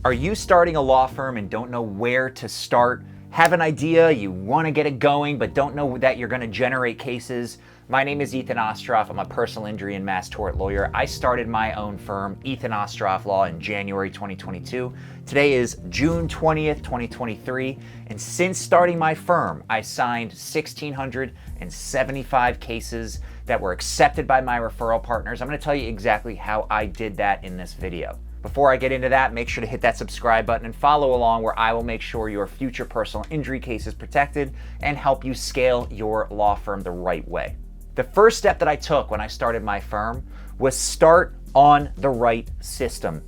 Are you starting a law firm and don't know where to start? Have an idea, you want to get it going, but don't know that you're going to generate cases? My name is Ethen Ostroff. I'm a personal injury and mass tort lawyer. I started my own firm, Ethen Ostroff Law, in January 2022. Today is June 20th, 2023. And since starting my firm, I signed 1,675 cases that were accepted by my referral partners. I'm going to tell you exactly how I did that in this video. Before I get into that, make sure to hit that subscribe button and follow along, where I will make sure your future personal injury case is protected and help you scale your law firm the right way. The first step that I took when I started my firm was start on the right system.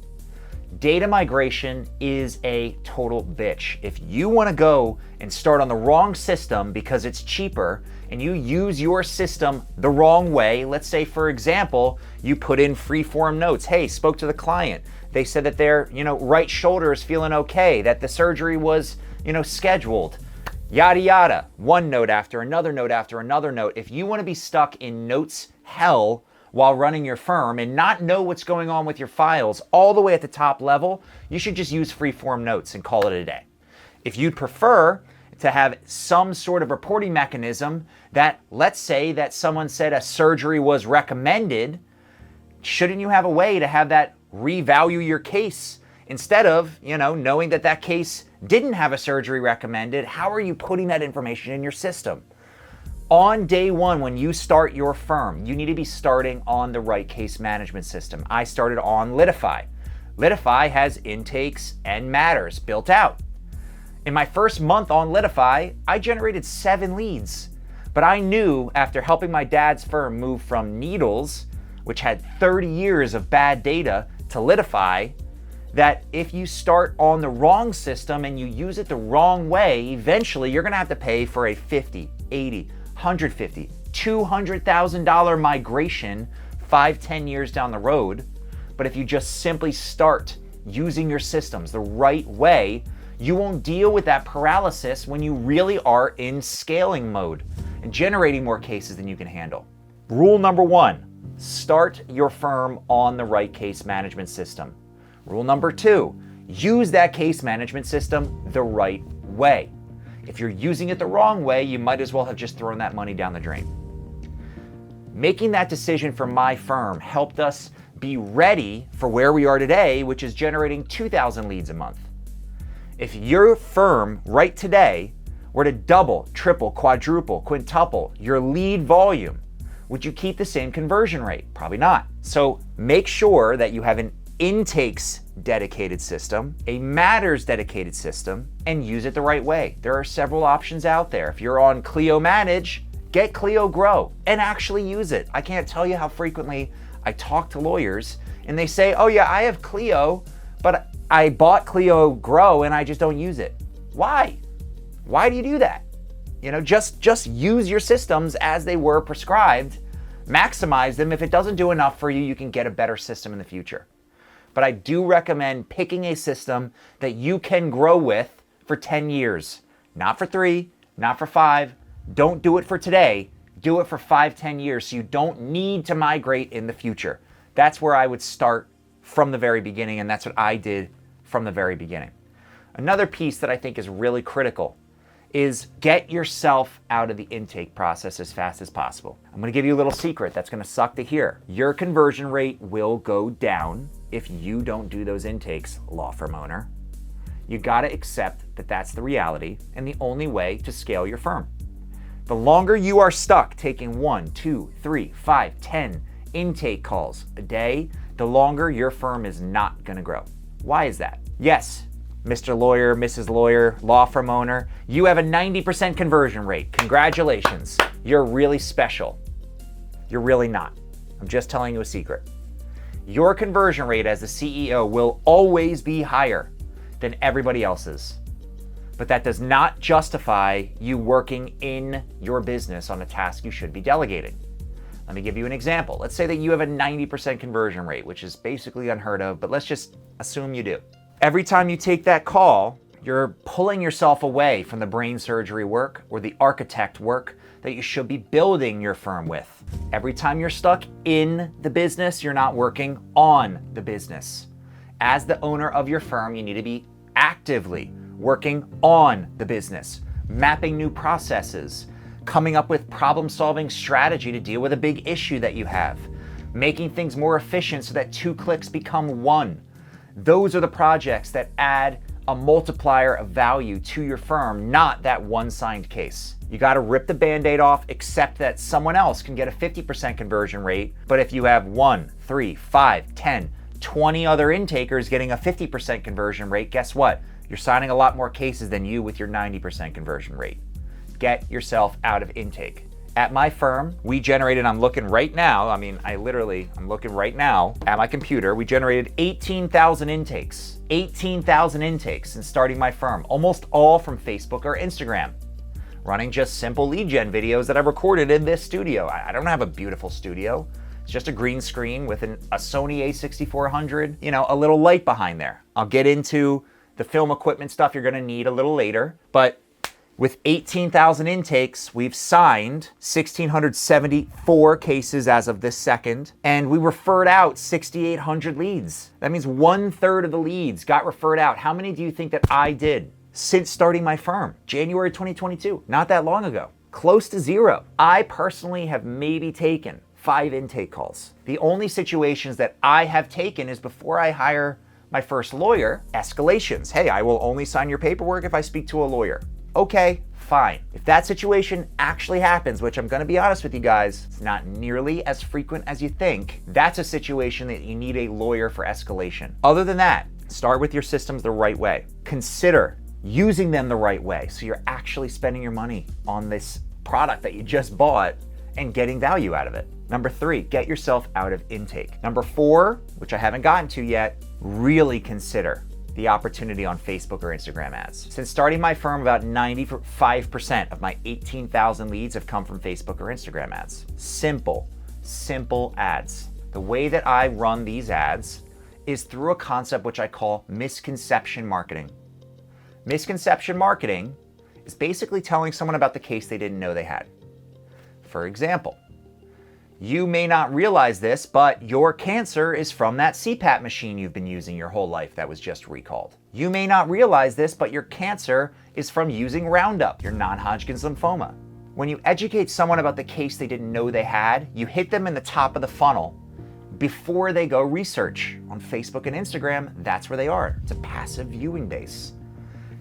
Data migration is a total bitch. If you want to go and start on the wrong system because it's cheaper and you use your system the wrong way, let's say, for example, you put in free-form notes. Hey, spoke to the client. They said that their, right shoulder is feeling okay, that the surgery was, scheduled, yada, yada. One note after another note after another note. If you want to be stuck in notes hell while running your firm and not know what's going on with your files all the way at the top level, you should just use free-form notes and call it a day. If you'd prefer to have some sort of reporting mechanism that, let's say that someone said a surgery was recommended, shouldn't you have a way to have that revalue your case instead of, knowing that that case didn't have a surgery recommended? How are you putting that information in your system? On day one, when you start your firm, you need to be starting on the right case management system. I started on Litify. Litify has intakes and matters built out. In my first month on Litify, I generated 7 leads. But I knew after helping my dad's firm move from Needles, which had 30 years of bad data, to Litify, that if you start on the wrong system and you use it the wrong way, eventually you're gonna have to pay for a $50, $80, $150, $200,000 migration 5-10 years down the road. But if you just simply start using your systems the right way, you won't deal with that paralysis when you really are in scaling mode and generating more cases than you can handle. Rule number 1, start your firm on the right case management system. Rule number 2, use that case management system the right way. If you're using it the wrong way, you might as well have just thrown that money down the drain. Making that decision for my firm helped us be ready for where we are today, which is generating 2,000 leads a month. If your firm right today were to double, triple, quadruple, quintuple your lead volume, would you keep the same conversion rate? Probably not. So make sure that you have an intakes dedicated system, a matters dedicated system, and use it the right way. There are several options out there. If you're on Clio Manage, get Clio Grow and actually use it. I can't tell you how frequently I talk to lawyers and they say, oh yeah, I have Clio, but I bought Clio Grow and I just don't use it. Why? Why do you do that? Just use your systems as they were prescribed, maximize them. If it doesn't do enough for you, you can get a better system in the future. But I do recommend picking a system that you can grow with for 10 years, not for 3, not for 5. Don't do it for today. Do it for 5-10 years so you don't need to migrate in the future. That's where I would start from the very beginning, and that's what I did from the very beginning. Another piece that I think is really critical is get yourself out of the intake process as fast as possible. I'm gonna give you a little secret that's gonna suck to hear. Your conversion rate will go down if you don't do those intakes, law firm owner. You gotta accept that that's the reality and the only way to scale your firm. The longer you are stuck taking 1, 2, 3, 5, 10 intake calls a day, the longer your firm is not gonna grow. Why is that? Yes, Mr. Lawyer, Mrs. Lawyer, law firm owner, you have a 90% conversion rate. Congratulations. You're really special. You're really not. I'm just telling you a secret. Your conversion rate as the CEO will always be higher than everybody else's. But that does not justify you working in your business on a task you should be delegating. Let me give you an example. Let's say that you have a 90% conversion rate, which is basically unheard of, but let's just assume you do. Every time you take that call, you're pulling yourself away from the brain surgery work or the architect work that you should be building your firm with. Every time you're stuck in the business, you're not working on the business. As the owner of your firm, you need to be actively working on the business, mapping new processes, coming up with problem-solving strategy to deal with a big issue that you have, making things more efficient so that 2 clicks become 1. Those are the projects that add a multiplier of value to your firm, not that one signed case. You got to rip the Band-Aid off, accept that someone else can get a 50% conversion rate, but if you have 1, 3, 5, 10, 20 other intakers getting a 50% conversion rate, guess what? You're signing a lot more cases than you with your 90% conversion rate. Get yourself out of intake. At my firm, we generated, I'm looking right now, I'm looking right now at my computer, we generated 18,000 intakes. 18,000 intakes since starting my firm, almost all from Facebook or Instagram. Running just simple lead gen videos that I recorded in this studio. I don't have a beautiful studio. It's just a green screen with a Sony a6400, a little light behind there. I'll get into the film equipment stuff you're gonna need a little later, but with 18,000 intakes, we've signed 1,674 cases as of this second, and we referred out 6,800 leads. That means 1/3 of the leads got referred out. How many do you think that I did since starting my firm? January 2022, not that long ago. Close to 0. I personally have maybe taken 5 intake calls. The only situations that I have taken is before I hire my first lawyer, escalations. Hey, I will only sign your paperwork if I speak to a lawyer. Okay, fine. If that situation actually happens, which I'm gonna be honest with you guys, it's not nearly as frequent as you think, that's a situation that you need a lawyer for escalation. Other than that, start with your systems the right way. Consider using them the right way so you're actually spending your money on this product that you just bought and getting value out of it. Number 3, get yourself out of intake. Number 4, which I haven't gotten to yet, really consider the opportunity on Facebook or Instagram ads. Since starting my firm, about 95% of my 18,000 leads have come from Facebook or Instagram ads. Simple ads. The way that I run these ads is through a concept which I call misconception marketing. Misconception marketing is basically telling someone about the case they didn't know they had. For example, you may not realize this, but your cancer is from that CPAP machine you've been using your whole life that was just recalled. You may not realize this, but your cancer is from using Roundup, your non-Hodgkin's lymphoma. When you educate someone about the case they didn't know they had, you hit them in the top of the funnel before they go research. On Facebook and Instagram, that's where they are. It's a passive viewing base.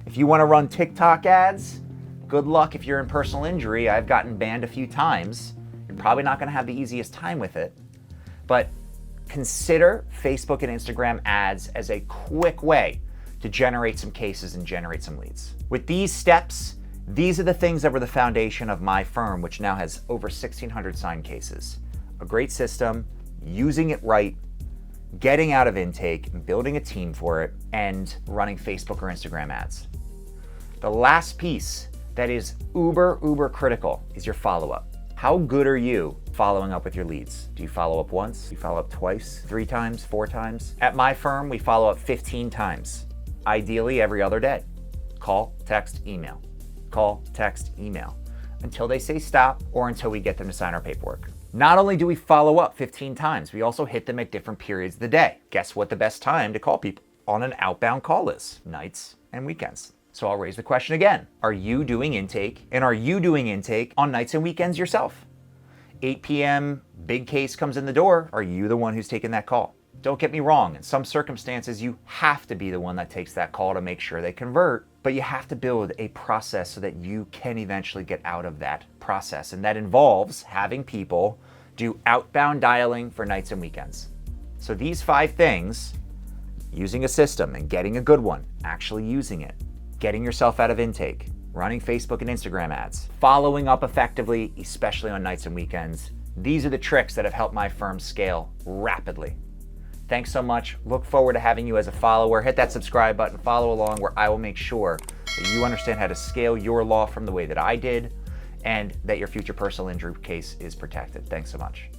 If you want to run TikTok ads, good luck if you're in personal injury. I've gotten banned a few times. You're probably not going to have the easiest time with it, but consider Facebook and Instagram ads as a quick way to generate some cases and generate some leads. With these steps, these are the things that were the foundation of my firm, which now has over 1,600 signed cases. A great system, using it right, getting out of intake, building a team for it, and running Facebook or Instagram ads. The last piece that is uber critical is your follow-up. How good are you following up with your leads? Do you follow up once? Do you follow up twice, 3 times, 4 times? At my firm, we follow up 15 times, ideally every other day. Call, text, email. Call, text, email. Until they say stop or until we get them to sign our paperwork. Not only do we follow up 15 times, we also hit them at different periods of the day. Guess what the best time to call people on an outbound call is? Nights and weekends. So I'll raise the question again. Are you doing intake? And are you doing intake on nights and weekends yourself? 8 p.m., big case comes in the door. Are you the one who's taking that call? Don't get me wrong. In some circumstances, you have to be the one that takes that call to make sure they convert, but you have to build a process so that you can eventually get out of that process. And that involves having people do outbound dialing for nights and weekends. So these 5 things, using a system and getting a good one, actually using it, getting yourself out of intake, running Facebook and Instagram ads, following up effectively, especially on nights and weekends. These are the tricks that have helped my firm scale rapidly. Thanks so much. Look forward to having you as a follower. Hit that subscribe button, follow along, where I will make sure that you understand how to scale your law firm the way that I did and that your future personal injury case is protected. Thanks so much.